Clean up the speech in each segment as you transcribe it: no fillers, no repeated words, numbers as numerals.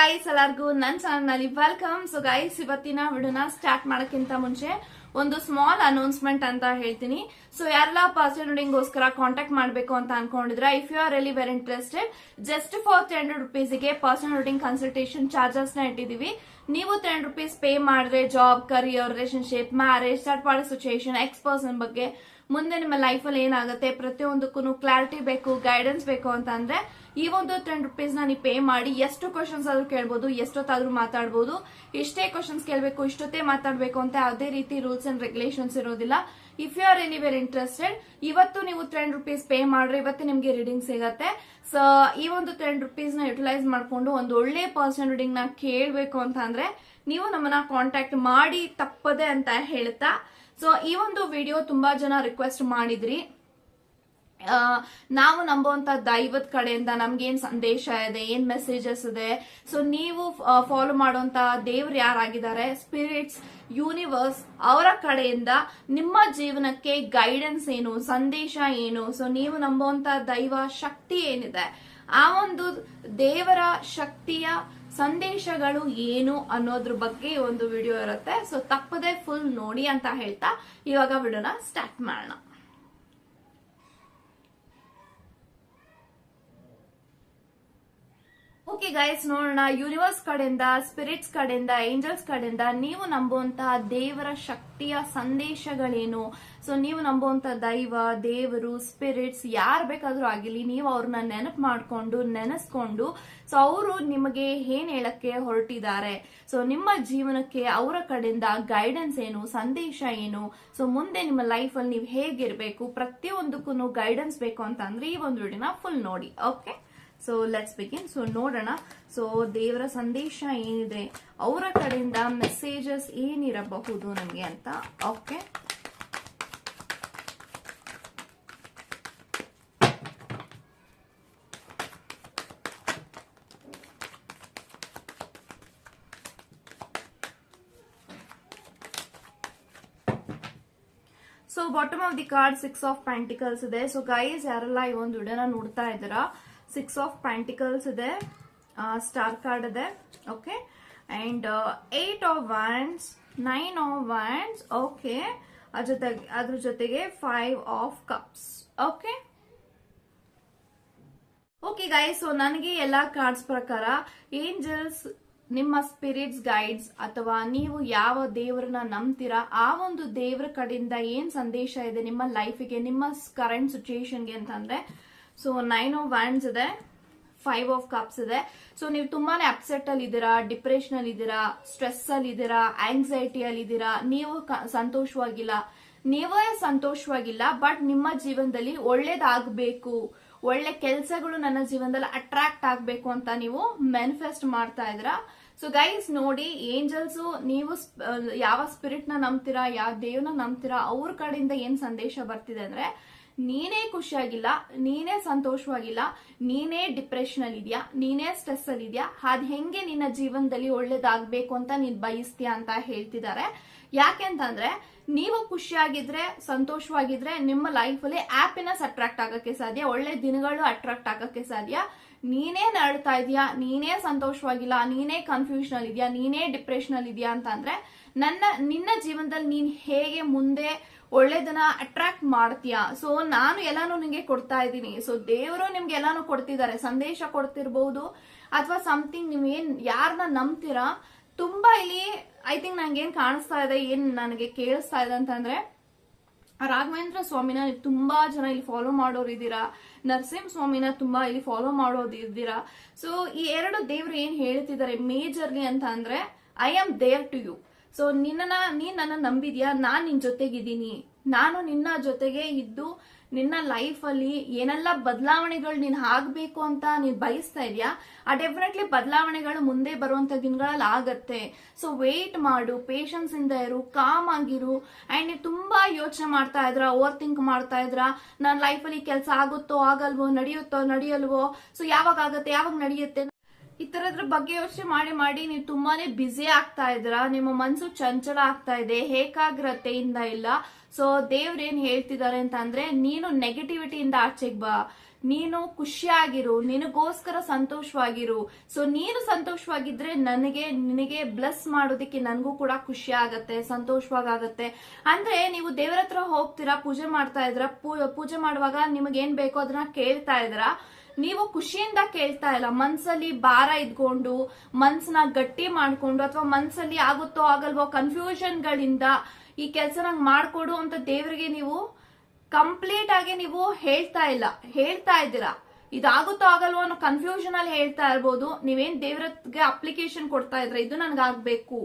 Guys ಎಲ್ಲರಿಗೂ ನನ್ನ channel ನಲ್ಲಿ ವೆಲ್ಕಮ್. ಸೊ ಗೈಸ್ ಇವತ್ತಿನ ವಿಡಿಯೋನ ಸ್ಟಾರ್ಟ್ ಮಾಡೋಕ್ಕಿಂತ ಮುಂಚೆ ಒಂದು ಸ್ಮಾಲ್ ಅನೌನ್ಸ್ಮೆಂಟ್ ಅಂತ ಹೇಳ್ತೀನಿ. ಸೊ ಯಾರೆಲ್ಲ ಪರ್ಸನಲ್ ರೀಡಿಂಗ್ಗೋಸ್ಕರ ಕಾಂಟ್ಯಾಕ್ಟ್ ಮಾಡಬೇಕು ಅಂತ ಅನ್ಕೊಂಡಿದ್ರೆ, if you are really very interested, just for 300 rupees personal reading consultation charges ನ ಇಟ್ಟಿದೀವಿ. ನೀವು 300 rupees ಪೇ ಮಾಡಿದ್ರೆ job, career, relationship, marriage, third party situation, ex person ಬಗ್ಗೆ ಮುಂದೆ ನಿಮ್ಮ ಲೈಫ್ ಅಲ್ಲಿ ಏನಾಗುತ್ತೆ ಪ್ರತಿಯೊಂದಕ್ಕೂ ಕ್ಲಾರಿಟಿ ಬೇಕು, ಗೈಡೆನ್ಸ್ ಬೇಕು ಅಂತ ಅಂದ್ರೆ ಈ ಒಂದು 300 rupees ನೀವು ಪೇ ಮಾಡಿ ಎಷ್ಟು ಕ್ವಶನ್ಸ್ ಆದ್ರೂ ಕೇಳಬಹುದು, ಎಷ್ಟೊತ್ತಾದ್ರೂ ಮಾತಾಡಬಹುದು. ಇಷ್ಟೇ ಕ್ವಶನ್ಸ್ ಕೇಳಬೇಕು, ಇಷ್ಟೊತ್ತೇ ಮಾತಾಡಬೇಕು ಅಂತ ಯಾವುದೇ ರೀತಿ ರೂಲ್ಸ್ ಅಂಡ್ ರೆಗ್ಯುಲೇಷನ್ಸ್ ಇರೋದಿಲ್ಲ. If you are really very interested, ಇವತ್ತು ನೀವು 300 rupees ಪೇ ಮಾಡ್ರೆ ಇವತ್ತು ನಿಮ್ಗೆ ರೀಡಿಂಗ್ ಸಿಗತ್ತೆ. ಸೊ ಈ ಒಂದು 300 rupees ನ ಯುಟಿಲೈಸ್ ಮಾಡ್ಕೊಂಡು ಒಂದು ಒಳ್ಳೆ ಪರ್ಸನಲ್ ರೀಡಿಂಗ್ ನ ಕೇಳಬೇಕು ಅಂತ ಅಂದ್ರೆ ನೀವು ನಮ್ಮನ್ನ ಕಾಂಟ್ಯಾಕ್ಟ್ ಮಾಡಿ ತಪ್ಪದೆ ಅಂತ ಹೇಳ್ತಾ, ಸೊ ಈ ಒಂದು ವಿಡಿಯೋ ತುಂಬಾ ಜನ ರಿಕ್ವೆಸ್ಟ್ ಮಾಡಿದ್ರಿ. ನಾವು ನಂಬುವಂತ ದೈವದ ಕಡೆಯಿಂದ ನಮ್ಗೇನ್ ಸಂದೇಶ ಇದೆ, ಏನ್ ಮೆಸೇಜಸ್ ಇದೆ, ಸೊ ನೀವು ಫಾಲೋ ಮಾಡುವಂತ ದೇವ್ರು ಯಾರಾಗಿದ್ದಾರೆ, ಸ್ಪಿರಿಟ್ಸ್, ಯೂನಿವರ್ಸ್, ಅವರ ಕಡೆಯಿಂದ ನಿಮ್ಮ ಜೀವನಕ್ಕೆ ಗೈಡೆನ್ಸ್ ಏನು, ಸಂದೇಶ ಏನು, ಸೊ ನೀವು ನಂಬುವಂತ ದೈವ ಶಕ್ತಿ ಏನಿದೆ, ಆ ಒಂದು ದೇವರ ಶಕ್ತಿಯ ಸಂದೇಶಗಳು ಏನು ಅನ್ನೋದ್ರ ಬಗ್ಗೆ ಒಂದು ವಿಡಿಯೋ ಇರುತ್ತೆ. ಸೊ ತಪ್ಪದೆ ಫುಲ್ ನೋಡಿ ಅಂತ ಹೇಳ್ತಾ ಇವಾಗ ವಿಡಿಯೋನ ಸ್ಟಾರ್ಟ್ ಮಾಡೋಣ. ಓಕೆ ಗೈಸ್, ನೋಡೋಣ. ಯೂನಿವರ್ಸ್ ಕಡೆಯಿಂದ, ಸ್ಪಿರಿಟ್ಸ್ ಕಡೆಯಿಂದ, ಏಂಜಲ್ಸ್ ಕಡೆಯಿಂದ ನೀವು ನಂಬುವಂತಹ ದೇವರ ಶಕ್ತಿಯ ಸಂದೇಶಗಳೇನು. ಸೊ ನೀವು ನಂಬುವಂತ ದೈವ, ದೇವರು, ಸ್ಪಿರಿಟ್ಸ್ ಯಾರು ಬೇಕಾದ್ರೂ ಆಗಿರ್ಲಿ, ನೀವು ಅವ್ರನ್ನ ನೆನೆಸ್ಕೊಂಡು ಸೊ ಅವರು ನಿಮಗೆ ಏನ್ ಹೇಳಕ್ಕೆ ಹೊರಟಿದ್ದಾರೆ, ಸೊ ನಿಮ್ಮ ಜೀವನಕ್ಕೆ ಅವರ ಕಡೆಯಿಂದ ಗೈಡೆನ್ಸ್ ಏನು, ಸಂದೇಶ ಏನು, ಸೊ ಮುಂದೆ ನಿಮ್ಮ ಲೈಫ್ ಅಲ್ಲಿ ನೀವು ಹೇಗಿರ್ಬೇಕು, ಪ್ರತಿಯೊಂದಕ್ಕೂ ಗೈಡೆನ್ಸ್ ಬೇಕು ಅಂತ ಅಂದ್ರೆ ಈ ಒಂದು ವಿಡಿಯೋನ ಫುಲ್ ನೋಡಿ. Okay, so let's begin. So ನೋಡೋಣ, ಸೊ ದೇವರ ಸಂದೇಶ ಏನಿದೆ, ಅವರ ಕಡೆಯಿಂದ ಮೆಸೇಜಸ್ ಏನಿರಬಹುದು ನಮಗೆ ಅಂತ. Okay, so bottom of the card 6 of Pentacles ಇದೆ. ಸೊ ಗೈಸ್ ಯಾರೆಲ್ಲ ಈ ಒಂದು ವಿಡಿಯೋನ ನೋಡ್ತಾ ಇದ್ದೀರಾ, 6 of Pentacles ಇದೆ, ಸ್ಟಾರ್ ಕಾರ್ಡ್ ಇದೆ. Okay, and 8 of Wands, 9 of Wands. Okay, ಅದ್ರ ಜೊತೆಗೆ 5 of Cups. Okay okay guys, so ನನಗೆ ಎಲ್ಲಾ ಕಾರ್ಡ್ಸ್ ಪ್ರಕಾರ ಏಂಜಲ್ಸ್, ನಿಮ್ಮ ಸ್ಪಿರಿಟ್ಸ್ ಗೈಡ್ಸ್, ಅಥವಾ ನೀವು ಯಾವ ದೇವರನ್ನ ನಂಬ್ತೀರಾ ಆ ಒಂದು ದೇವರ ಕಡೆಯಿಂದ ಏನ್ ಸಂದೇಶ ಇದೆ ನಿಮ್ಮ ಲೈಫಿಗೆ, ನಿಮ್ಮ ಕರೆಂಟ್ ಸಿಚುಯೇಷನ್ಗೆ ಅಂತಂದ್ರೆ, ಸೊ 9 of Wands ಇದೆ, 5 of Cups ಇದೆ. ಸೊ ನೀವು ತುಂಬಾನೇ ಅಪ್ಸೆಟ್ ಅಲ್ಲಿ ಇದ್ದೀರಾ, ಡಿಪ್ರೆಷನ್ ಅಲ್ಲಿ ಇದ್ದೀರಾ, ಸ್ಟ್ರೆಸ್ ಅಲ್ಲಿ ಇದ್ದೀರಾ, ಆಂಗ್ಸೈಟಿ ಅಲ್ಲಿ ಇದ್ದೀರಾ, ನೀವು ನೀವೇ ಸಂತೋಷವಾಗಿಲ್ಲ. ಬಟ್ ನಿಮ್ಮ ಜೀವನದಲ್ಲಿ ಒಳ್ಳೇದಾಗಬೇಕು, ಒಳ್ಳೆ ಕೆಲಸಗಳು ನನ್ನ ಜೀವನದಲ್ಲಿ ಅಟ್ರಾಕ್ಟ್ ಆಗ್ಬೇಕು ಅಂತ ನೀವು ಮ್ಯಾನಿಫೆಸ್ಟ್ ಮಾಡ್ತಾ ಇದ್ದೀರಾ. ಸೊ ಗೈಸ್ ನೋಡಿ, ಏಂಜಲ್ಸ್, ನೀವು ಯಾವ ಸ್ಪಿರಿಟ್ ನ ನಂಬ್ತೀರಾ, ಯಾವ ದೇವ್ನ ನಂಬ್ತೀರಾ, ಅವ್ರ ಕಡೆಯಿಂದ ಏನ್ ಸಂದೇಶ ಬರ್ತಿದೆ ಅಂದ್ರೆ, ನೀನೇ ಖುಷಿಯಾಗಿಲ್ಲ, ನೀನೇ ಸಂತೋಷವಾಗಿಲ್ಲ, ನೀನೇ ಡಿಪ್ರೆಷನ್ ಅಲ್ಲಿ ಇದೆಯಾ, ನೀನೇ ಸ್ಟ್ರೆಸ್ ಅಲ್ಲಿ ಇದೆಯಾ, ಅದ್ ಹೆಂಗೆ ನಿನ್ನ ಜೀವನದಲ್ಲಿ ಒಳ್ಳೇದಾಗ್ಬೇಕು ಅಂತ ನೀನ್ ಬಯಸ್ತೀಯ ಅಂತ ಹೇಳ್ತಿದ್ದಾರೆ. ಯಾಕೆಂತಂದ್ರೆ ನೀವು ಖುಷಿಯಾಗಿದ್ರೆ, ಸಂತೋಷವಾಗಿದ್ರೆ ನಿಮ್ಮ ಲೈಫ್ ಅಲ್ಲಿ ಹ್ಯಾಪಿನೆಸ್ ಅಟ್ರಾಕ್ಟ್ ಆಗಕ್ಕೆ ಸಾಧ್ಯ, ಒಳ್ಳೆ ದಿನಗಳು ಅಟ್ರಾಕ್ಟ್ ಆಗಕ್ಕೆ ಸಾಧ್ಯ. ನೀನೇ ನರಳ್ತಾ ಇದೀಯಾ, ನೀನೇ ಸಂತೋಷವಾಗಿಲ್ಲ, ನೀನೇ ಕನ್ಫ್ಯೂಷನ್ ಅಲ್ಲಿ ಇದೆಯಾ, ನೀನೇ ಡಿಪ್ರೆಷನ್ ಅಲ್ಲಿ ಇದೆಯಾ ಅಂತಂದ್ರೆ ನಿನ್ನ ಜೀವನದಲ್ಲಿ ನೀನ್ ಹೇಗೆ ಮುಂದೆ ಒಳ್ಳೇದನ್ನ ಅಟ್ರಾಕ್ಟ್ ಮಾಡ್ತೀಯಾ. ಸೊ ನಾನು ಎಲ್ಲಾನು ನಿಮ್ಗೆ ಕೊಡ್ತಾ ಇದ್ದೀನಿ. ಸೊ ದೇವರು ನಿಮ್ಗೆ ಎಲ್ಲಾನು ಕೊಡ್ತಿದ್ದಾರೆ, ಸಂದೇಶ ಕೊಡ್ತಿರ್ಬಹುದು, ಅಥವಾ ಸಮಥಿಂಗ್ ನೀವ್ ಯಾರನ್ನ ನಂಬ್ತೀರಾ. ತುಂಬಾ ಇಲ್ಲಿ ಐ ಥಿಂಕ್ ನಂಗೆ ಏನ್ ಕಾಣಿಸ್ತಾ ಇದೆ, ಏನ್ ನನಗೆ ಕೇಳಿಸ್ತಾ ಇದೆ ಅಂತಂದ್ರೆ, ರಾಘವೇಂದ್ರ ಸ್ವಾಮಿನ ತುಂಬಾ ಜನ ಇಲ್ಲಿ ಫಾಲೋ ಮಾಡೋರು ಇದ್ದೀರಾ, ನರಸಿಂಹ ಸ್ವಾಮಿನ ತುಂಬಾ ಇಲ್ಲಿ ಫಾಲೋ ಮಾಡೋದು ಇದ್ದೀರಾ. ಸೊ ಈ ಎರಡು ದೇವ್ರು ಏನ್ ಹೇಳ್ತಿದ್ದಾರೆ ಮೇಜರ್ಲಿ ಅಂತ ಅಂದ್ರೆ, I am there to you. So ನೀನ್ ನನ್ನ ನಂಬಿದ್ಯಾ, ನಾನ್ ನಿನ್ ಜೊತೆಗಿದ್ದೀನಿ, ನಾನು ನಿನ್ನ ಜೊತೆಗೆ ಇದ್ದು ನಿನ್ನ ಲೈಫ್ ಅಲ್ಲಿ ಏನೆಲ್ಲ ಬದಲಾವಣೆಗಳು ನೀನ್ ಆಗ್ಬೇಕು ಅಂತ ನೀನ್ ಬಯಸ್ತಾ ಇದೆಯಾ, ಆ ಡೆಫಿನೆಟ್ಲಿ ಬದಲಾವಣೆಗಳು ಮುಂದೆ ಬರುವಂತ ದಿನಗಳಲ್ಲಿ ಆಗತ್ತೆ. ಸೊ ವೇಟ್ ಮಾಡು, ಪೇಷನ್ಸ್ ಇಂದ ಇರು, ಕಾಮ್ ಆಗಿರು. ಅಂಡ್ ನೀವು ತುಂಬಾ ಯೋಚನೆ ಮಾಡ್ತಾ ಇದ್ರ, ಓವರ್ ಥಿಂಕ್ ಮಾಡ್ತಾ ಇದ್ರ, ನನ್ನ ಲೈಫ್ ಅಲ್ಲಿ ಕೆಲಸ ಆಗುತ್ತೋ ಆಗಲ್ವೋ, ನಡೆಯಲ್ವೋ, ಸೊ ಯಾವಾಗ ಆಗತ್ತೆ, ಯಾವಾಗ ನಡೆಯುತ್ತೆ, ಈ ತರದ್ರ ಬಗ್ಗೆ ಯೋಚನೆ ಮಾಡಿ ನೀವು ತುಂಬಾನೇ ಬ್ಯುಸಿ ಆಗ್ತಾ ಇದ್ರ, ನಿಮ್ಮ ಮನಸ್ಸು ಚಂಚಲ ಆಗ್ತಾ ಇದೆ, ಏಕಾಗ್ರತೆಯಿಂದ ಇಲ್ಲ. ಸೊ ದೇವ್ರೇನ್ ಹೇಳ್ತಿದ್ದಾರೆ ಅಂತ ಅಂದ್ರೆ, ನೀನು ನೆಗೆಟಿವಿಟಿಯಿಂದ ಆಚೆಗೆ ಬಾ, ನೀನು ಖುಷಿಯಾಗಿರು, ನಿನಗೋಸ್ಕರ ಸಂತೋಷವಾಗಿರು. ಸೊ ನೀನು ಸಂತೋಷವಾಗಿದ್ರೆ ನಿನಗೆ ಬ್ಲೆಸ್ ಮಾಡೋದಕ್ಕೆ ನನಗೂ ಕೂಡ ಖುಷಿ ಆಗತ್ತೆ, ಸಂತೋಷವಾಗತ್ತೆ. ಅಂದ್ರೆ ನೀವು ದೇವರ ಹತ್ರ ಹೋಗ್ತೀರಾ, ಪೂಜೆ ಮಾಡ್ತಾ ಇದ್ರ, ಪೂಜೆ ಮಾಡುವಾಗ ನಿಮಗೇನ್ ಬೇಕೋ ಅದನ್ನ ಕೇಳ್ತಾ ಇದ್ರ, ನೀವು ಖುಷಿಯಿಂದ ಕೇಳ್ತಾ ಇಲ್ಲ, ಮನ್ಸಲ್ಲಿ ಭಾರ ಇದ್ಕೊಂಡು ಮನ್ಸನ್ನ ಗಟ್ಟಿ ಮಾಡ್ಕೊಂಡು ಅಥವಾ ಮನ್ಸಲ್ಲಿ ಆಗುತ್ತೋ ಆಗಲ್ವೋ ಕನ್ಫ್ಯೂಷನ್ ಗಳಿಂದ ಈ ಕೆಲಸ ನಂಗೆ ಮಾಡ್ಕೊಡು ಅಂತ ದೇವರಿಗೆ ನೀವು ಕಂಪ್ಲೀಟ್ ಆಗಿ ನೀವು ಹೇಳ್ತಾ ಇದ್ದೀರಾ. ಇದಾಗುತ್ತೋ ಆಗಲ್ವೋ ಅನ್ನೋ ಕನ್ಫ್ಯೂಷನ್ ಅಲ್ಲಿ ಹೇಳ್ತಾ ಇರ್ಬೋದು. ನೀವೇನ್ ದೇವ್ರಗೆ ಅಪ್ಲಿಕೇಶನ್ ಕೊಡ್ತಾ ಇದ್ರ, ಇದು ನನ್ಗಾಗ್ಬೇಕು,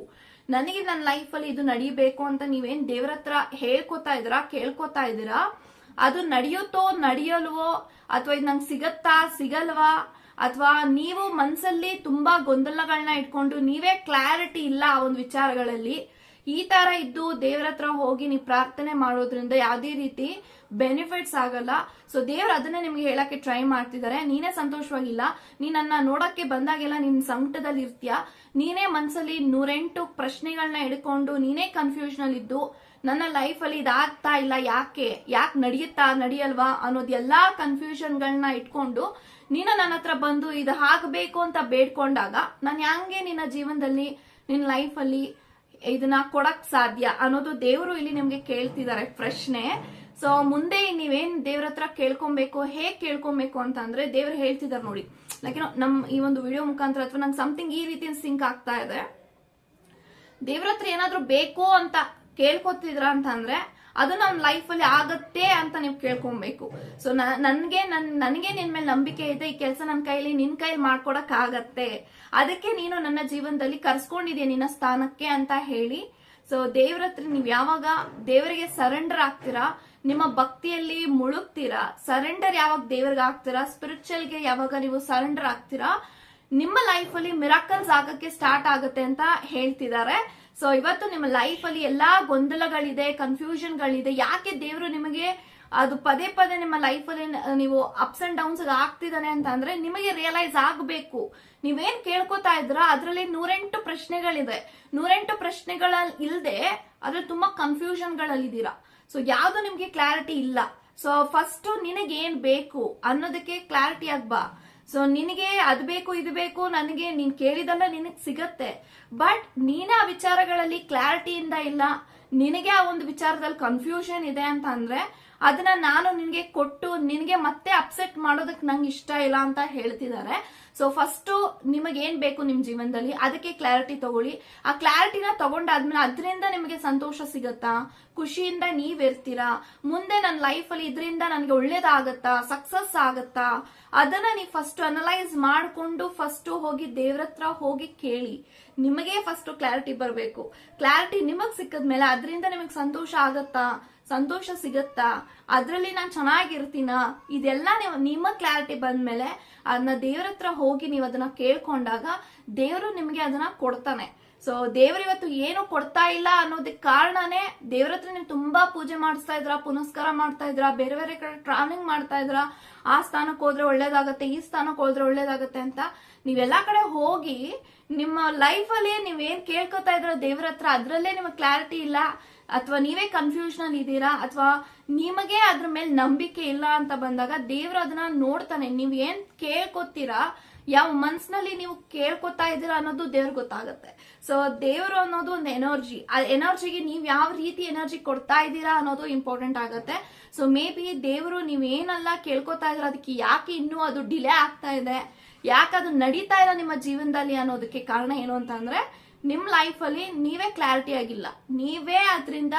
ನನಗೆ ನನ್ನ ಲೈಫ್ ಅಲ್ಲಿ ಇದು ನಡಿಬೇಕು ಅಂತ ನೀವೇನ್ ದೇವ್ರ ಹತ್ರ ಹೇಳ್ಕೊತಾ ಇದ್ದೀರಾ, ಕೇಳ್ಕೊತಾ ಇದ್ದೀರಾ, ಅದು ನಡೆಯುತ್ತೋ ನಡೆಯಲ್ವೋ, ಅಥವಾ ಇದು ನಂಗೆ ಸಿಗತ್ತಾ ಸಿಗಲ್ವಾ, ಅಥವಾ ನೀವು ಮನ್ಸಲ್ಲಿ ತುಂಬಾ ಗೊಂದಲಗಳನ್ನ ಇಟ್ಕೊಂಡು ನೀವೇ ಕ್ಲಾರಿಟಿ ಇಲ್ಲ ಆ ಒಂದು ವಿಚಾರಗಳಲ್ಲಿ, ಈ ತರ ಇದ್ದು ದೇವ್ರ ಹತ್ರ ಹೋಗಿ ನೀವು ಪ್ರಾರ್ಥನೆ ಮಾಡೋದ್ರಿಂದ ಯಾವುದೇ ರೀತಿ ಬೆನಿಫಿಟ್ಸ್ ಆಗಲ್ಲ. ಸೊ ದೇವ್ರು ಅದನ್ನೇ ನಿಮ್ಗೆ ಹೇಳಕ್ಕೆ ಟ್ರೈ ಮಾಡ್ತಿದ್ದಾರೆ. ನೀನೇ ಸಂತೋಷವಾಗಿಲ್ಲ, ನೀನನ್ನ ನೋಡಕ್ಕೆ ಬಂದಾಗೆಲ್ಲ ನೀನ್ ಸಂಕಟದಲ್ಲಿ ಇರ್ತೀಯ, ನೀನೇ ಮನ್ಸಲ್ಲಿ 108 ಪ್ರಶ್ನೆಗಳನ್ನ ಹಿಡ್ಕೊಂಡು ನೀನೇ ಕನ್ಫ್ಯೂಷನ್ ಅಲ್ಲಿ ಇದ್ದು ನನ್ನ ಲೈಫ್ ಅಲ್ಲಿ ಇದಾಗ್ತಾ ಇಲ್ಲ, ಯಾಕೆ ನಡೆಯುತ್ತಾ ನಡೆಯಲ್ವಾ ಅನ್ನೋದು ಎಲ್ಲಾ ಕನ್ಫ್ಯೂಷನ್ ಗಳನ್ನ ಇಟ್ಕೊಂಡು ನೀನು ನನ್ನ ಹತ್ರ ಬಂದು ಇದು ಆಗ್ಬೇಕು ಅಂತ ಬೇಡ್ಕೊಂಡಾಗ ನಾನು ಹಂಗೆ ನಿನ್ನ ಜೀವನದಲ್ಲಿ ನಿನ್ನ ಲೈಫ್ ಅಲ್ಲಿ ಇದನ್ನ ಕೊಡಕ್ ಸಾಧ್ಯ ಅನ್ನೋದು ದೇವರು ಇಲ್ಲಿ ನಿಮ್ಗೆ ಕೇಳ್ತಿದ್ದಾರೆ ಪ್ರಶ್ನೆ. ಸೊ ಮುಂದೆ ನೀವೇನ್ ದೇವ್ರ ಹತ್ರ ಕೇಳ್ಕೊಬೇಕು, ಹೇಗ್ ಕೇಳ್ಕೊಬೇಕು ಅಂತಂದ್ರೆ ದೇವ್ರು ಹೇಳ್ತಿದಾರೆ ನೋಡಿ, ಲೈಕ್ ನಮ್ ಈ ಒಂದು ವಿಡಿಯೋ ಮುಖಾಂತರ ಅಥವಾ ನಂಗೆ ಸಮಥಿಂಗ್ ಈ ರೀತಿ ಸಿಂಕ್ ಆಗ್ತಾ ಇದೆ, ದೇವ್ರ ಹತ್ರ ಏನಾದ್ರೂ ಬೇಕು ಅಂತ ಕೇಳ್ಕೊತಿದ್ರ ಅಂತಂದ್ರೆ ಅದು ನನ್ನ ಲೈಫ್ ಅಲ್ಲಿ ಆಗತ್ತೆ ಅಂತ ನೀವು ಕೇಳ್ಕೊಬೇಕು. ಸೊ ನನ್ಗೆ ನಿನ್ ಮೇಲೆ ನಂಬಿಕೆ ಇದೆ, ಈ ಕೆಲಸ ನಿನ್ ಕೈಲಿ ಮಾಡ್ಕೊಡಕ್ ಆಗತ್ತೆ, ಅದಕ್ಕೆ ನೀನು ನನ್ನ ಜೀವನದಲ್ಲಿ ಕರ್ಸ್ಕೊಂಡಿದ್ಯಾ ನಿನ್ನ ಸ್ಥಾನಕ್ಕೆ ಅಂತ ಹೇಳಿ. ಸೊ ದೇವ್ರ ಹತ್ರ ನೀವ್ ಯಾವಾಗ ದೇವರಿಗೆ ಸರೆಂಡರ್ ಆಗ್ತೀರಾ, ನಿಮ್ಮ ಭಕ್ತಿಯಲ್ಲಿ ಮುಳುಗ್ತೀರಾ, ಸರೆಂಡರ್ ಯಾವಾಗ ದೇವ್ರಿಗೆ ಆಗ್ತೀರಾ, ಸ್ಪಿರಿಚುವಲ್ಗೆ ಯಾವಾಗ ನೀವು ಸರೆಂಡರ್ ಆಗ್ತೀರಾ, ನಿಮ್ಮ ಲೈಫ್ ಅಲ್ಲಿ ಮಿರಾಕಲ್ಸ್ ಆಗಕ್ಕೆ ಸ್ಟಾರ್ಟ್ ಆಗುತ್ತೆ ಅಂತ ಹೇಳ್ತಿದ್ದಾರೆ. ಸೊ ಇವತ್ತು ನಿಮ್ಮ ಲೈಫ್ ಅಲ್ಲಿ ಎಲ್ಲಾ ಗೊಂದಲಗಳಿದೆ, ಕನ್ಫ್ಯೂಷನ್ ಗಳಿದೆ, ಯಾಕೆ ದೇವರು ನಿಮಗೆ ಅದು ಪದೇ ಪದೇ ನಿಮ್ಮ ಲೈಫ್ ಅಲ್ಲಿ ನೀವು ಅಪ್ಸ್ ಅಂಡ್ ಡೌನ್ಸ್ ಆಗ್ತಿದ್ದಾನೆ ಅಂತ ಅಂದ್ರೆ ನಿಮಗೆ ರಿಯಲೈಸ್ ಆಗ್ಬೇಕು. ನೀವೇನ್ ಕೇಳ್ಕೊತಾ ಇದ್ರ ಅದ್ರಲ್ಲಿ 108 ಪ್ರಶ್ನೆಗಳಿದೆ, 108 ಪ್ರಶ್ನೆಗಳ ಇಲ್ದೆ ಅದ್ರಲ್ಲಿ ತುಂಬಾ ಕನ್ಫ್ಯೂಷನ್ ಗಳಲ್ಲಿದ್ದೀರಾ. ಸೊ ಯಾವ್ದು ನಿಮ್ಗೆ ಕ್ಲಾರಿಟಿ ಇಲ್ಲ. ಸೊ ಫಸ್ಟ್ ನಿನಗೆ ಏನ್ ಬೇಕು ಅನ್ನೋದಕ್ಕೆ ಕ್ಲಾರಿಟಿ ಆಗ್ಬಾ. ಸೊ ನಿನಗೆ ಅದ್ ಬೇಕು ಇದು ಬೇಕು, ನನಗೆ ನೀನ್ ಕೇಳಿದಲ್ಲ ನಿನಗ್ ಸಿಗತ್ತೆ, ಬಟ್ ನೀನೇ ಆ ವಿಚಾರಗಳಲ್ಲಿ ಕ್ಲಾರಿಟಿಯಿಂದ ಇಲ್ಲ, ನಿನಗೆ ಆ ಒಂದು ವಿಚಾರದಲ್ಲಿ ಕನ್ಫ್ಯೂಷನ್ ಇದೆ ಅಂತ ಅಂದ್ರೆ ಅದನ್ನ ನಾನು ನಿನ್ಗೆ ಕೊಟ್ಟು ನಿನ್ಗೆ ಮತ್ತೆ ಅಪ್ಸೆಟ್ ಮಾಡೋದಕ್ಕೆ ನಂಗೆ ಇಷ್ಟ ಇಲ್ಲ ಅಂತ ಹೇಳ್ತಿದ್ದಾರೆ. ಸೊ ಫಸ್ಟ್ ನಿಮಗೆ ಏನ್ ಬೇಕು ನಿಮ್ ಜೀವನದಲ್ಲಿ ಅದಕ್ಕೆ ಕ್ಲಾರಿಟಿ ತಗೊಳ್ಳಿ. ಆ ಕ್ಲಾರಿಟಿನ ತಗೊಂಡಾದ್ಮೇಲೆ ಅದರಿಂದ ನಿಮಗೆ ಸಂತೋಷ ಸಿಗತ್ತಾ, ಖುಷಿಯಿಂದ ನೀವಿರ್ತೀರಾ, ಮುಂದೆ ನನ್ನ ಲೈಫ್ ಅಲ್ಲಿ ಇದರಿಂದ ನನ್ಗೆ ಒಳ್ಳೇದಾಗತ್ತಾ, ಸಕ್ಸಸ್ ಆಗತ್ತಾ, ಅದನ್ನ ನೀವು ಫಸ್ಟ್ ಅನಲೈಸ್ ಮಾಡ್ಕೊಂಡು ಫಸ್ಟ್ ಹೋಗಿ ದೇವ್ರ ಹತ್ರ ಹೋಗಿ ಕೇಳಿ. ನಿಮಗೆ ಫಸ್ಟ್ ಕ್ಲಾರಿಟಿ ಬರಬೇಕು. ಕ್ಲಾರಿಟಿ ನಿಮಗ್ ಸಿಕ್ಕದ್ಮೇಲೆ ಅದರಿಂದ ನಿಮಗ್ ಸಂತೋಷ ಆಗತ್ತಾ, ಸಂತೋಷ ಸಿಗತ್ತಾ, ಅದ್ರಲ್ಲಿ ನಾನು ಚೆನ್ನಾಗಿರ್ತೀನ, ಇದೆಲ್ಲ ನಿಮ್ಮ ಕ್ಲಾರಿಟಿ ಬಂದ್ಮೇಲೆ ಅದನ್ನ ದೇವ್ರ ಹತ್ರ ಹೋಗಿ ನೀವು ಅದನ್ನ ಕೇಳ್ಕೊಂಡಾಗ ದೇವರು ನಿಮ್ಗೆ ಅದನ್ನ ಕೊಡ್ತಾನೆ. ಸೊ ದೇವ್ರ ಇವತ್ತು ಏನು ಕೊಡ್ತಾ ಇಲ್ಲ ಅನ್ನೋದಕ್ಕೆ ಕಾರಣನೇ ದೇವ್ರ ಹತ್ರ ನೀವು ತುಂಬಾ ಪೂಜೆ ಮಾಡಿಸ್ತಾ ಇದ್ರ, ಪುನಸ್ಕಾರ ಮಾಡ್ತಾ ಇದ್ರ, ಬೇರೆ ಬೇರೆ ಕಡೆ ಟ್ರಾವೆಲಿಂಗ್ ಮಾಡ್ತಾ ಇದ್ರ, ಆ ಸ್ಥಾನಕ್ಕೆ ಹೋದ್ರೆ ಒಳ್ಳೇದಾಗತ್ತೆ, ಈ ಸ್ಥಾನಕ್ಕೆ ಹೋದ್ರೆ ಒಳ್ಳೇದಾಗತ್ತೆ ಅಂತ ನೀವೆಲ್ಲಾ ಕಡೆ ಹೋಗಿ ನಿಮ್ಮ ಲೈಫ್ ಅಲ್ಲಿ ನೀವೇನ್ ಕೇಳ್ಕೊತಾ ಇದ್ರ ದೇವ್ರ ಹತ್ರ ಅದ್ರಲ್ಲೇ ನಿಮಗೆ ಕ್ಲಾರಿಟಿ ಇಲ್ಲ, ಅಥವಾ ನೀವೇ ಕನ್ಫ್ಯೂಷನ್ ಅಲ್ಲಿ ಇದ್ದೀರಾ, ಅಥವಾ ನಿಮಗೆ ಅದ್ರ ಮೇಲೆ ನಂಬಿಕೆ ಇಲ್ಲ ಅಂತ ಬಂದಾಗ ದೇವ್ರು ಅದನ್ನ ನೋಡ್ತಾನೆ. ನೀವ್ ಏನ್ ಕೇಳ್ಕೊತೀರಾ, ಯಾವ ಮನ್ಸಿನಲ್ಲಿ ನೀವು ಕೇಳ್ಕೊತಾ ಇದ್ದೀರಾ ಅನ್ನೋದು ದೇವ್ರಿಗೆ ಗೊತ್ತಾಗುತ್ತೆ. ಸೊ ದೇವ್ರು ಅನ್ನೋದು ಒಂದು ಎನರ್ಜಿ, ಆ ಎನರ್ಜಿಗೆ ನೀವ್ ಯಾವ ರೀತಿ ಎನರ್ಜಿ ಕೊಡ್ತಾ ಇದ್ದೀರಾ ಅನ್ನೋದು ಇಂಪಾರ್ಟೆಂಟ್ ಆಗುತ್ತೆ. ಸೊ ಮೇ ಬಿ ದೇವ್ರು ನೀವೇನೆಲ್ಲ ಕೇಳ್ಕೊತಾ ಇದ್ರ ಅದಕ್ಕೆ ಯಾಕೆ ಇನ್ನೂ ಅದು ಡಿಲೇ ಆಗ್ತಾ ಇದೆ, ಯಾಕೆ ಅದು ನಡೀತಾ ಇಲ್ಲ ನಿಮ್ಮ ಜೀವನದಲ್ಲಿ ಅನ್ನೋದಕ್ಕೆ ಕಾರಣ ಏನು ಅಂತಂದ್ರೆ ನಿಮ್ ಲೈಫ್ ಅಲ್ಲಿ ನೀವೇ ಕ್ಲಾರಿಟಿ ಆಗಿಲ್ಲ, ನೀವೇ ಅದರಿಂದ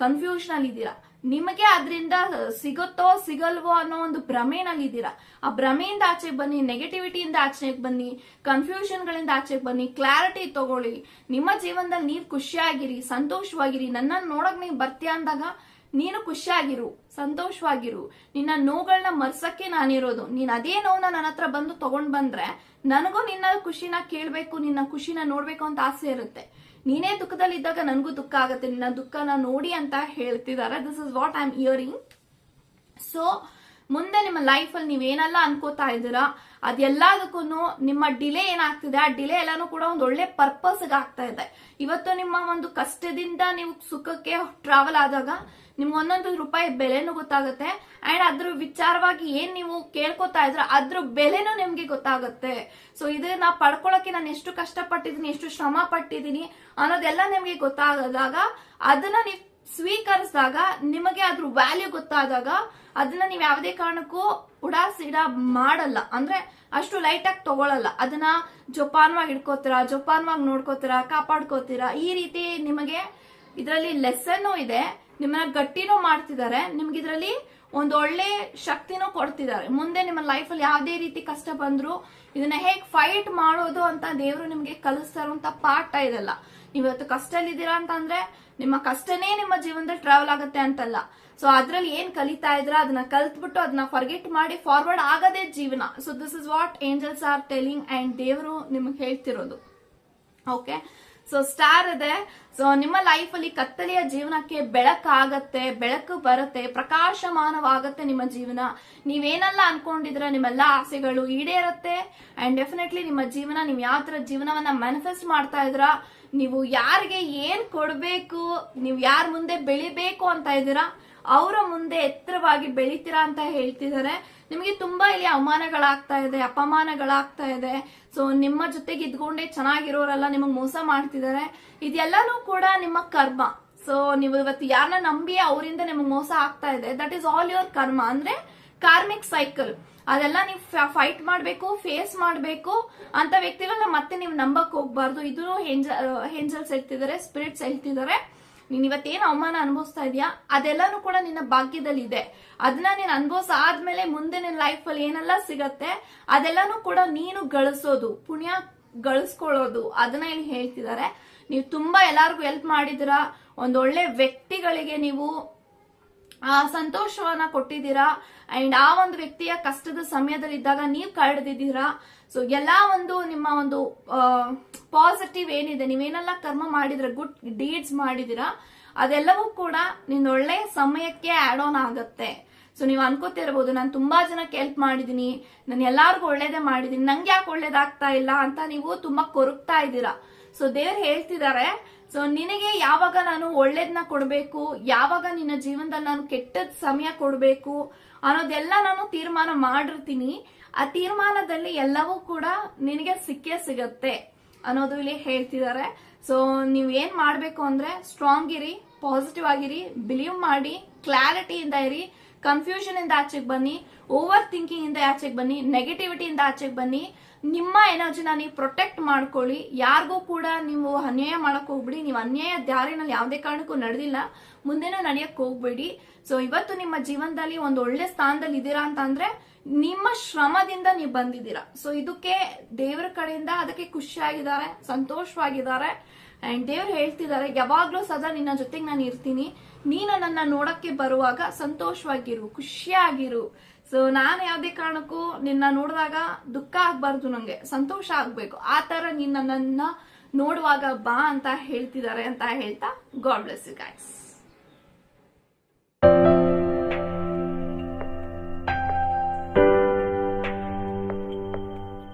ಕನ್ಫ್ಯೂಷನ್ ಅಲ್ಲಿ ಇದ್ದೀರಾ, ನಿಮಗೆ ಅದರಿಂದ ಸಿಗುತ್ತೋ ಸಿಗಲ್ವೋ ಅನ್ನೋ ಒಂದು ಭ್ರಮೆನಲ್ಲಿದ್ದೀರಾ. ಆ ಭ್ರಮೆಯಿಂದ ಆಚೆಗೆ ಬನ್ನಿ, ನೆಗೆಟಿವಿಟಿಯಿಂದ ಆಚೆಗೆ ಬನ್ನಿ, ಕನ್ಫ್ಯೂಷನ್ ಗಳಿಂದ ಆಚೆಗೆ ಬನ್ನಿ, ಕ್ಲಾರಿಟಿ ತಗೊಳ್ಳಿ. ನಿಮ್ಮ ಜೀವನದಲ್ಲಿ ನೀವು ಖುಷಿಯಾಗಿರಿ, ಸಂತೋಷವಾಗಿರಿ. ನನ್ನನ್ನು ನೋಡಕ್ ನೀವು ಬರ್ತೀಯ ಅಂದಾಗ ನೀನು ಖುಷಿಯಾಗಿರು, ಸಂತೋಷವಾಗಿರು. ನಿನ್ನ ನೋವುಗಳನ್ನ ಮರ್ಸಕ್ಕೆ ನಾನಿರೋದು. ನೀನ್ ಅದೇ ನೋವನ್ನ ನನ್ನ ಹತ್ರ ಬಂದು ತಗೊಂಡ್ ಬಂದ್ರೆ ನನಗೂ ನಿನ್ನ ಖುಷಿನ ಕೇಳ್ಬೇಕು, ನಿನ್ನ ಖುಷಿನ ನೋಡ್ಬೇಕು ಅಂತ ಆಸೆ ಇರುತ್ತೆ. ನೀನೇ ದುಃಖದಲ್ಲಿ ಇದ್ದಾಗ ನನಗೂ ದುಃಖ ಆಗುತ್ತೆ, ನಿನ್ನ ದುಃಖನ ನೋಡಿ ಅಂತ ಹೇಳ್ತಿದ್ದಾರೆ. This is what I am hearing. So ಮುಂದೆ ನಿಮ್ಮ ಲೈಫ್ ಅಲ್ಲಿ ನೀವೇನೆಲ್ಲ ಅನ್ಕೋತಾ ಇದ್ದೀರಾ ಅದೆಲ್ಲದಕ್ಕೂ ನಿಮ್ಮ ಡಿಲೇ ಏನಾಗ್ತಿದೆ, ಆ ಡಿಲೇ ಎಲ್ಲಾನು ಕೂಡ ಒಂದು ಒಳ್ಳೆ ಪರ್ಪಸ್ ಆಗ್ತಾ ಇದೆ. ಇವತ್ತು ನಿಮ್ಮ ಒಂದು ಕಷ್ಟದಿಂದ ನೀವು ಸುಖಕ್ಕೆ ಟ್ರಾವೆಲ್ ಆದಾಗ ನಿಮ್ಗೆ ಒಂದೊಂದು ರೂಪಾಯಿ ಬೆಲೆನೂ ಗೊತ್ತಾಗುತ್ತೆ ಅಂಡ್ ಅದ್ರ ವಿಚಾರವಾಗಿ ಏನ್ ನೀವು ಕೇಳ್ಕೊತಾ ಇದ್ರ ಅದ್ರ ಬೆಲೆನೂ ನಿಮ್ಗೆ ಗೊತ್ತಾಗುತ್ತೆ. ಸೊ ಇದನ್ನ ಪಡ್ಕೊಳಕ್ಕೆ ನಾನು ಎಷ್ಟು ಕಷ್ಟಪಟ್ಟಿದೀನಿ, ಎಷ್ಟು ಶ್ರಮ ಪಟ್ಟಿದೀನಿ ಅನ್ನೋದೆಲ್ಲ ನಿಮ್ಗೆ ಗೊತ್ತಾಗದಾಗ, ಅದನ್ನ ನೀವು ಸ್ವೀಕರಿಸಿದಾಗ, ನಿಮಗೆ ಅದ್ರ ವ್ಯಾಲ್ಯೂ ಗೊತ್ತಾದಾಗ ಅದನ್ನ ನೀವು ಯಾವುದೇ ಕಾರಣಕ್ಕೂ ಉಡಾಸಿಡ ಮಾಡಲ್ಲ, ಅಂದ್ರೆ ಅಷ್ಟು ಲೈಟ್ ಆಗಿ ತಗೊಳಲ್ಲ. ಅದನ್ನ ಜೋಪಾನವಾಗಿ ಇಟ್ಕೋತೀರಾ, ಜೋಪಾನವಾಗಿ ನೋಡ್ಕೋತೀರಾ, ಕಾಪಾಡ್ಕೋತೀರಾ. ಈ ರೀತಿ ನಿಮಗೆ ಇದರಲ್ಲಿ ಲೆಸನ್ ಇದೆ, ನಿಮ್ಮನ್ನ ಗಟ್ಟಿನೂ ಮಾಡ್ತಿದ್ದಾರೆ, ನಿಮ್ಗೆ ಇದರಲ್ಲಿ ಒಂದು ಒಳ್ಳೆ ಶಕ್ತಿನೂ ಕೊಡ್ತಿದ್ದಾರೆ. ಮುಂದೆ ನಿಮ್ಮ ಲೈಫಲ್ಲಿ ಯಾವುದೇ ರೀತಿ ಕಷ್ಟ ಬಂದ್ರು ಇದನ್ನ ಹೇಗ್ ಫೈಟ್ ಮಾಡೋದು ಅಂತ ದೇವರು ನಿಮ್ಗೆ ಕಲಿಸ್ತಾ ಇರುವಂತ ಪಾಠ ಇದೆಲ್ಲ. ನೀವತ್ತು ಕಷ್ಟದಲ್ಲಿದ್ದೀರಾ ಅಂತಂದ್ರೆ ನಿಮ್ಮ ಕಷ್ಟನೇ ನಿಮ್ಮ ಜೀವನದಲ್ಲಿ ಟ್ರಾವೆಲ್ ಆಗುತ್ತೆ ಅಂತಲ್ಲ. ಸೊ ಅದ್ರಲ್ಲಿ ಏನ್ ಕಲಿತಾ ಇದ್ರ ಅದನ್ನ ಕಲ್ತ್ಬಿಟ್ಟು ಅದನ್ನ ಫರ್ಗೆಟ್ ಮಾಡಿ ಫಾರ್ವರ್ಡ್ ಆಗದೇ ಜೀವನ. So this is what angels are telling and ದೇವರು ನಿಮ್ಗೆ ಹೇಳ್ತಿರೋದು. ಓಕೆ, ಸೊ ಸ್ಟಾರ್ ಇದೆ. ಸೊ ನಿಮ್ಮ ಲೈಫ್ ಅಲ್ಲಿ ಕತ್ತಲೆಯ ಜೀವನಕ್ಕೆ ಬೆಳಕಾಗತ್ತೆ, ಬೆಳಕು ಬರುತ್ತೆ, ಪ್ರಕಾಶಮಾನವಾಗತ್ತೆ ನಿಮ್ಮ ಜೀವನ. ನೀವೇನೆಲ್ಲ ಅನ್ಕೊಂಡಿದ್ರ ನಿಮ್ಮೆಲ್ಲ ಆಸೆಗಳು ಈಡೇರುತ್ತೆ ಅಂಡ್ ಡೆಫಿನೆಟ್ಲಿ ನಿಮ್ಮ ಜೀವನ, ನೀವು ಯಾವ ತರ ಜೀವನವನ್ನ ಮ್ಯಾನಿಫೆಸ್ಟ್ ಮಾಡ್ತಾ ಇದ್ರ, ನೀವು ಯಾರಿಗೆ ಏನ್ ಕೊಡ್ಬೇಕು, ನೀವು ಯಾರ ಮುಂದೆ ಬೆಳಿಬೇಕು ಅಂತ ಇದ್ದೀರಾ ಅವರ ಮುಂದೆ ಎತ್ತರವಾಗಿ ಬೆಳಿತೀರಾ ಅಂತ ಹೇಳ್ತಿದ್ದಾರೆ. ನಿಮಗೆ ತುಂಬಾ ಇಲ್ಲಿ ಅವಮಾನಗಳಾಗ್ತಾ ಇದೆ, ಅಪಮಾನಗಳಾಗ್ತಾ ಇದೆ. ಸೊ ನಿಮ್ಮ ಜೊತೆಗೆ ಇದ್ಕೊಂಡೇ ಚೆನ್ನಾಗಿರೋರೆಲ್ಲ ನಿಮಗ್ ಮೋಸ ಮಾಡ್ತಿದ್ದಾರೆ. ಇದೆಲ್ಲಾನು ಕೂಡ ನಿಮ್ಮ ಕರ್ಮ. ಸೊ ನೀವು ಇವತ್ತು ಯಾರನ್ನ ನಂಬಿ ಅವರಿಂದ ನಿಮಗ್ ಮೋಸ ಆಗ್ತಾ ಇದೆ, ದಟ್ ಈಸ್ ಆಲ್ ಯುವರ್ ಕರ್ಮ, ಅಂದ್ರೆ ಕಾರ್ಮಿಕ್ ಸೈಕಲ್. ಅದೆಲ್ಲ ನೀವು ಫೈಟ್ ಮಾಡ್ಬೇಕು, ಫೇಸ್ ಮಾಡ್ಬೇಕು. ಅಂತ ವ್ಯಕ್ತಿಗಳನ್ನ ಮತ್ತೆ ನೀವು ನಂಬಕ್ ಹೋಗ್ಬಾರ್ದು. ಇದು ಏಂಜಲ್ಸ್ ಹೇಳ್ತಿದ್ದಾರೆ, ಸ್ಪಿರಿಟ್ಸ್ ಹೇಳ್ತಿದ್ದಾರೆ. ನೀನ್ ಇವತ್ತೇನು ಅವಮಾನ ಅನುಭವಿಸ್ತಾ ಇದೀಯಾ ಅದೆಲ್ಲಾನು ಕೂಡ ನಿನ್ನ ಭಾಗ್ಯದಲ್ಲಿ ಇದೆ. ಅದನ್ನ ನೀನ್ ಅನುಭವಿಸ ಆದ್ಮೇಲೆ ಮುಂದೆ ನಿನ್ನ ಲೈಫ್ ಅಲ್ಲಿ ಏನೆಲ್ಲ ಸಿಗತ್ತೆ ಅದೆಲ್ಲಾನು ಕೂಡ ನೀನು ಗಳಿಸೋದು, ಪುಣ್ಯ ಗಳಿಸ್ಕೊಳ್ಳೋದು, ಅದನ್ನ ಇಲ್ಲಿ ಹೇಳ್ತಿದ್ದಾರೆ. ನೀವು ತುಂಬಾ ಎಲ್ಲಾರ್ಗು ಹೆಲ್ಪ್ ಮಾಡಿದಿರಾ, ಒಂದೊಳ್ಳೆ ವ್ಯಕ್ತಿಗಳಿಗೆ ನೀವು ಆ ಸಂತೋಷವನ್ನ ಕೊಟ್ಟಿದ್ದೀರಾ ಅಂಡ್ ಆ ಒಂದು ವ್ಯಕ್ತಿಯ ಕಷ್ಟದ ಸಮಯದಲ್ಲಿ ಇದ್ದಾಗ ನೀವು ಕಳೆದಿದ್ದೀರಾ. ಸೊ ಎಲ್ಲಾ ಒಂದು ನಿಮ್ಮ ಒಂದು ಪಾಸಿಟಿವ್ ಏನಿದೆ, ನೀವೇನೆಲ್ಲ ಕರ್ಮ ಮಾಡಿದ್ರ, ಗುಡ್ ಡೀಡ್ಸ್ ಮಾಡಿದಿರಾ, ಅದೆಲ್ಲವೂ ಕೂಡ ನಿನ್ನ ಒಳ್ಳೆ ಸಮಯಕ್ಕೆ ಆಡ್ ಆನ್ ಆಗತ್ತೆ. ಸೊ ನೀವು ಅನ್ಕೋತಿರ್ಬೋದು, ನಾನು ತುಂಬಾ ಜನಕ್ಕೆ ಹೆಲ್ಪ್ ಮಾಡಿದೀನಿ, ನಾನು ಎಲ್ಲಾರ್ಗು ಒಳ್ಳೇದೇ ಮಾಡಿದೀನಿ, ನಂಗೆ ಯಾಕೆ ಒಳ್ಳೇದಾಗ್ತಾ ಇಲ್ಲ ಅಂತ ನೀವು ತುಂಬಾ ಕೊರಗ್ತಾ ಇದ್ದೀರಾ. ಸೊ ದೇವ್ರು ಹೇಳ್ತಿದ್ದಾರೆ, ಸೊ ನಿನಗೆ ಯಾವಾಗ ನಾನು ಒಳ್ಳೇದನ್ನ ಕೊಡ್ಬೇಕು, ಯಾವಾಗ ನಿನ್ನ ಜೀವನದಲ್ಲಿ ನಾನು ಕೆಟ್ಟದ್ ಸಮಯ ಕೊಡ್ಬೇಕು ಅನ್ನೋದೆಲ್ಲ ನಾನು ತೀರ್ಮಾನ ಮಾಡಿರ್ತೀನಿ. ಆ ತೀರ್ಮಾನದಲ್ಲಿ ಎಲ್ಲವೂ ಕೂಡ ನಿನಗೆ ಸಿಕ್ಕೇ ಸಿಗತ್ತೆ ಅನ್ನೋದು ಇಲ್ಲಿ ಹೇಳ್ತಿದ್ದಾರೆ. ಸೊ ನೀವ್ ಏನ್ ಮಾಡ್ಬೇಕು ಅಂದ್ರೆ ಸ್ಟ್ರಾಂಗ್ ಇರಿ, ಪಾಸಿಟಿವ್ ಆಗಿರಿ, ಬಿಲೀವ್ ಮಾಡಿ, ಕ್ಲಾರಿಟಿಯಿಂದ ಇರಿ, ಕನ್ಫ್ಯೂಷನ್ ಇಂದ ಆಚೆಗೆ ಬನ್ನಿ, ಓವರ್ ಥಿಂಕಿಂಗ್ ಇಂದ ಆಚೆಗೆ ಬನ್ನಿ, ನೆಗೆಟಿವಿಟಿ ಇಂದ ಆಚೆಗೆ ಬನ್ನಿ. ನಿಮ್ಮ ಎನರ್ಜಿನ ನೀವು ಪ್ರೊಟೆಕ್ಟ್ ಮಾಡ್ಕೊಳ್ಳಿ. ಯಾರಿಗೂ ಕೂಡ ನೀವು ಅನ್ಯಾಯ ಮಾಡಕ್ ಹೋಗ್ಬಿಡಿ. ನೀವು ಅನ್ಯಾಯ ದಾರಿನಲ್ಲಿ ಯಾವುದೇ ಕಾರಣಕ್ಕೂ ನಡೆದಿಲ್ಲ, ಮುಂದೆನೂ ನಡೆಯಕ್ ಹೋಗ್ಬೇಡಿ. ಸೊ ಇವತ್ತು ನಿಮ್ಮ ಜೀವನದಲ್ಲಿ ಒಂದು ಒಳ್ಳೆ ಸ್ಥಾನದಲ್ಲಿ ಇದ್ದೀರಾ ಅಂತ ಅಂದ್ರೆ ನಿಮ್ಮ ಶ್ರಮದಿಂದ ನೀವು ಬಂದಿದ್ದೀರಾ. ಸೊ ಇದಕ್ಕೆ ದೇವರ ಕಡೆಯಿಂದ ಅದಕ್ಕೆ ಖುಷಿಯಾಗಿದ್ದಾರೆ, ಸಂತೋಷವಾಗಿದ್ದಾರೆ ಅಂಡ್ ದೇವ್ರು ಹೇಳ್ತಿದ್ದಾರೆ, ಯಾವಾಗ್ಲೂ ಸದಾ ನಿನ್ನ ಜೊತೆಗೆ ನಾನು ಇರ್ತೀನಿ, ನೀನು ನನ್ನ ನೋಡಕ್ಕೆ ಬರುವಾಗ ಸಂತೋಷವಾಗಿರು, ಖುಷಿಯಾಗಿರು. ಸೊ ನಾನು ಯಾವುದೇ ಕಾರಣಕ್ಕೂ ನಿನ್ನ ನೋಡಿದಾಗ ದುಃಖ ಆಗ್ಬಾರ್ದು, ನಂಗೆ ಸಂತೋಷ ಆಗ್ಬೇಕು, ಆ ತರ ನೀನ್ ನನ್ನನ್ನ ನೋಡುವಾಗ ಬಾ ಅಂತ ಹೇಳ್ತಿದ್ದಾರೆ ಅಂತ ಹೇಳ್ತಾ ಗಾಡ್ ಬ್ಲೆಸ್ ಯು ಗೈಸ್.